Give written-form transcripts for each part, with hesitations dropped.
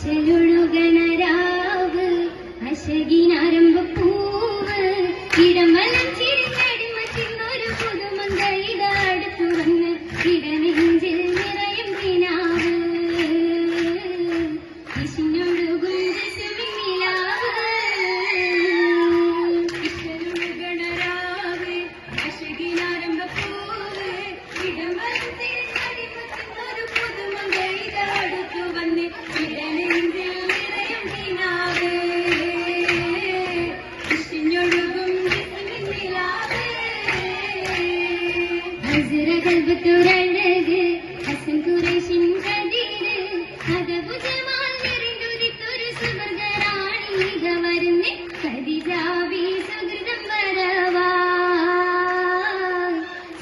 അശലൊഴുകണരാവ് അശകിനാരംഭപ്പൂവ് ഇടമലം ചിരിഞ്ഞടിമച്ചിന്നൊരു പുതുമങ്കൈത അടുത്തു വന്ന് ഇടനെഞ്ചിൽ നിറയും കിനാവ് ഇശിനൊഴുകും രസമില്ലാവ് അശലൊഴുകണരാവ് അശകിനാരംഭപ്പൂവ് ഇടമലം ചിരിഞ്ഞടിമച്ചിന്നൊരു പുതുമങ്കൈത അടുത്തു വന്ന് ഇടനെഞ്ചിൽ നിറയും കിനാവ് ഇശിനൊഴുകും രസമില്ലാവ് ഹസ്രകൽബത്തുരഴക് ഹസൻ ഖുറൈശിൻ കദീര് അദബു ജമാൽ നിറഞ്ഞുദിത്തൊരു സുവർഗറാണിക വരുന്നേ ഖദീജാവി സുഹൃതം വരവായ്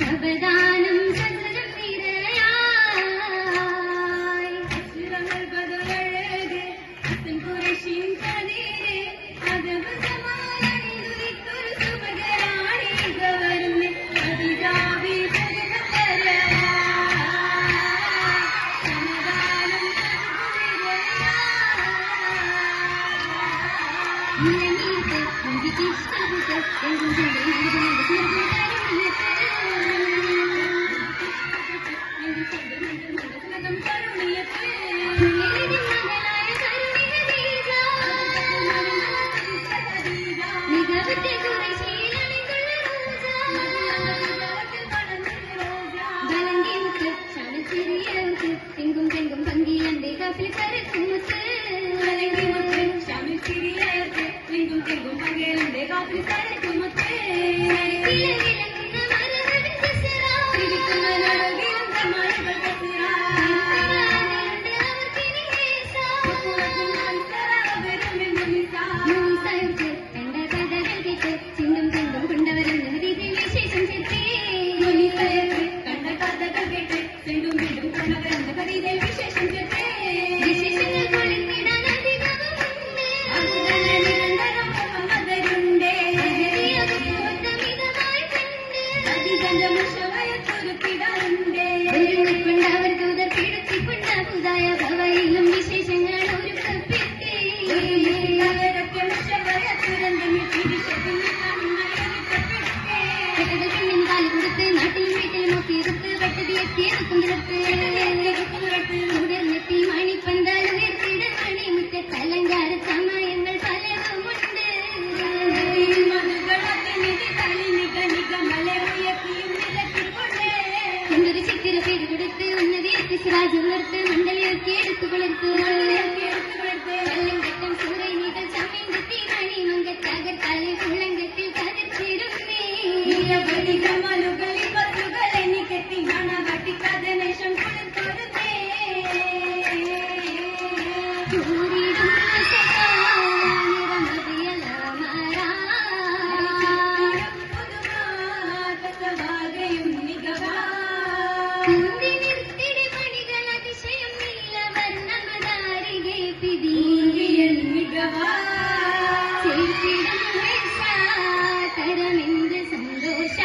സബദാനം സദനം നിറയായ് ഹസ്രകൽബത്തുരഴക് ഹസൻ ഖുറൈശിൻ കദീര് അദബു ജമാൽ നിറഞ്ഞുദിത്തൊരു സുവർഗറാണിക വരുന്നേ ഖദീജാവി തെങ്കും തെങ്കും പങ്കിയന്റെ കാപ്പിൽ കരക്കുമുത്ത് തെങ്കും തെങ്കും പങ്കിയന്റെ കാപ്പിൽ കരക്കുമുത്ത് വിളങ്ങുന്ന മരവടിൻ കസറ ഇരിക്കുന്ന നടകിലും കമലകൾ കസറ അവർക്കിനി ഹേസ മൂസർക്ക് കണ്ട കഥകൾ കേട്ട് ചിന്തും തെങ്കും കൊണ്ടവരെന്ന് ഹദീസിൽ വിശേഷം ചേർത്തേ കണ്ട കഥകൾ കേട്ട് ചിന്തും തെങ്കും കൊണ്ടവരെന്ന് ഹദീസിൽ വിശേഷം ചേർത്തേ വിശേഷങ്ങൾ കൊളിത്തിടാൻ അധികവുമുണ്ട് നിരന്തരം മുഹമ്മദരുണ്ട് മിതമായി കണ്ട് അധികന്റെ മുഷവയത്തൊരുക്കിടാറുണ്ട് ഒരുങ്ങിക്കൊണ്ടവർ ദൂതർ പിടിച്ചിക്കൊണ്ട പുതായ ഭവയിലും വിശേഷങ്ങൾ ഒരു കൽപ്പിക്കേ പെണ്ണിൻ കാല് കൊടുത്ത് നാട്ടിലും വീട്ടിലും ഒക്കെ ഇരുത്ത് പെട്ടതി എത്തിയെടുക്കും കിടത്ത് ഉയർന്നെത്തി മണിപ്പന്താൽ ഉയർത്തിട മണിമുറ്റത്ത് അലങ്കാര സമയങ്ങൾ പലതുമുണ്ട് എന്തൊരു ചിത്തിര പേര് കൊടുത്ത് ഉന്നതി എത്തി സിറാജ് ഉണർത്ത് മണ്ഡലിയൊക്കെ എടുത്തു കൊളർത്ത് കല്ലങ്കട്ടം സൂറൈനികൾ ചമയങ്കത്തി മണിമങ്കത്തകർത്താലെ കുളങ്കത്തിൽ കതിർച്ചിരുന്നേ എനിക്കെത്തി മണവട്ടിക്കതിനേഷം കൊടുത്തൊരുന്നേ പണികൾ അതിശയം നീലവർണ്ണമതാരികെ പിതിയിൽ തരമെന്ത് സന്തോഷ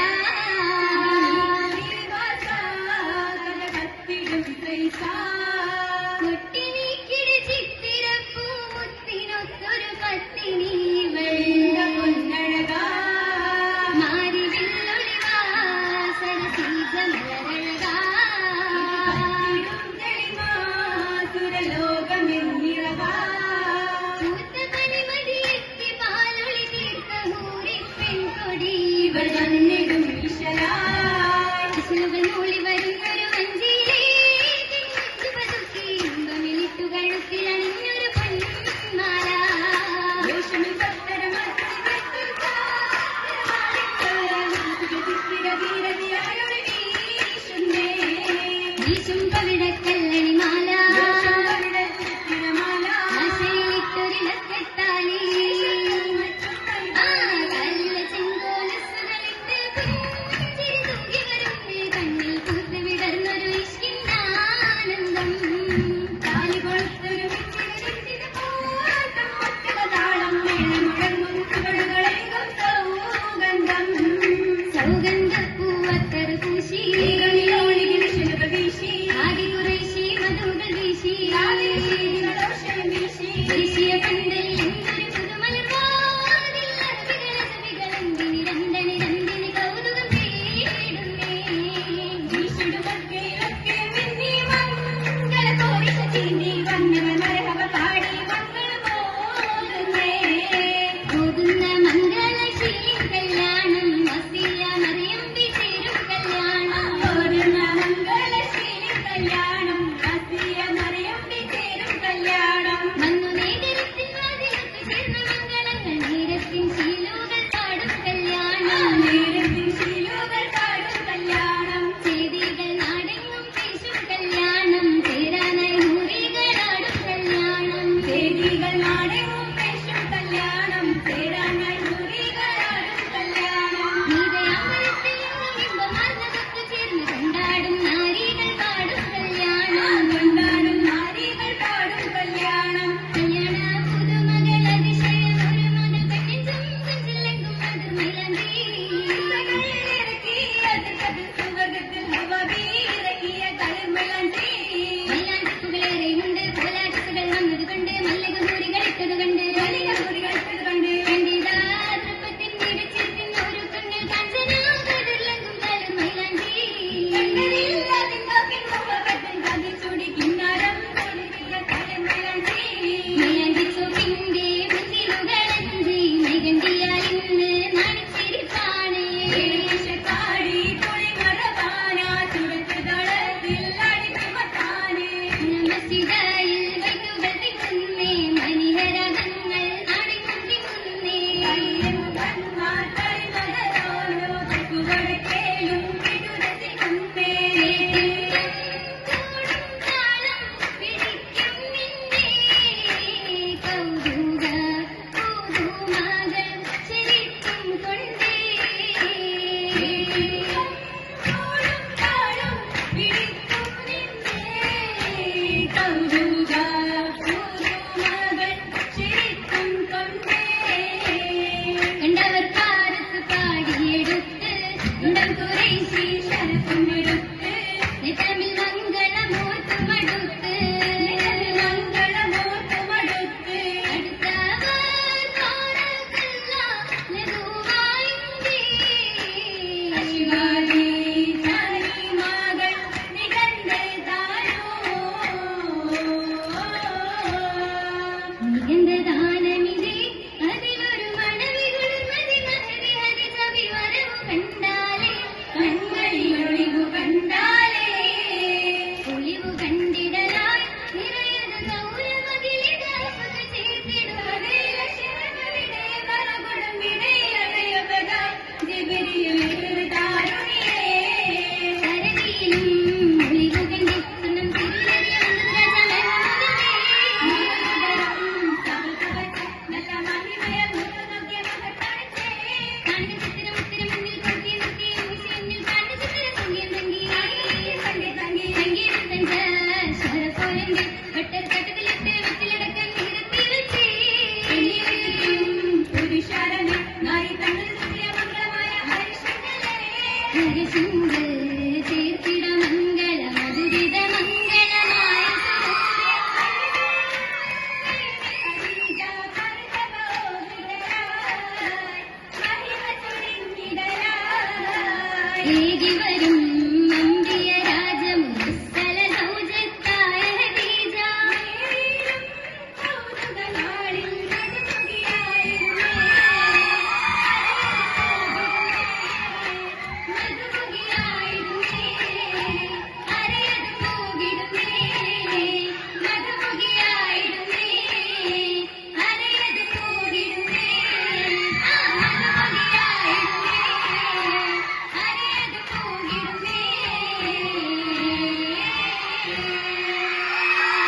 കൊട്ടിനീക്കിട ചിത്തിരപ്പൂ മുത്തിനൊത്തൊരു പത്തിനി മാരി വില്ലൊളിവാ സരസീജ മലരഴകാ സൗഗന്ധപ്പൂവത്തർ പൂശി ആദി ഖുറൈശി മധു നിതമിൽ മംഗളമോർത്തു മടുത്ത് അടുത്തവർ തോരകല്ല ലഘുവായുണ്ടേ ശിവാജി ജാനകി മകൾ നിഗന്ധദാനോ നിഗന്ധദാനമിതേ അതിലൊരു മണവികുളിർമതി മഹതി ഹരി കവിവരവു കണ്ടാലേ കൺകളിലൊളിവു കണ്ടാലേ ഒളിവു കണ്ടിടലായി നിറയതു ഗൗരമകിലിതാപക ചേർത്തിടും ശരണവിടേ വരകൊടും വിടയിലടയവക ജിബിരിയിൽ താരുണിയേ സരതിയിലും ഒളിവു കണ്ടി സുന്നം തിരുലരിയ നല്ല മഹിമയ മുഖനൊക്കെ മഹത്തണിച്ചേ കാണിക ചിത്തിരം ഉത്തിരം മുന്നിൽ കൊത്തി നിർത്തി മുന്നിൽ കാണിക ചിത്തിര സംഗീതം സംഗീതം സ്വരപ്പോരന്റെ വെട്ടർ കട്ടത്തിലിട്ട് വെറ്റിലടക്കം നിരത്തി വെച്ചേ പുരുഷാരനെ നായി തങ്ങളിൽ നിത്യ മംഗളമായ ഹരിശങ്കലേ ഹരിശങ്കർ ചേർത്തിട മംഗള മധുരിത മംഗളമായ ഏ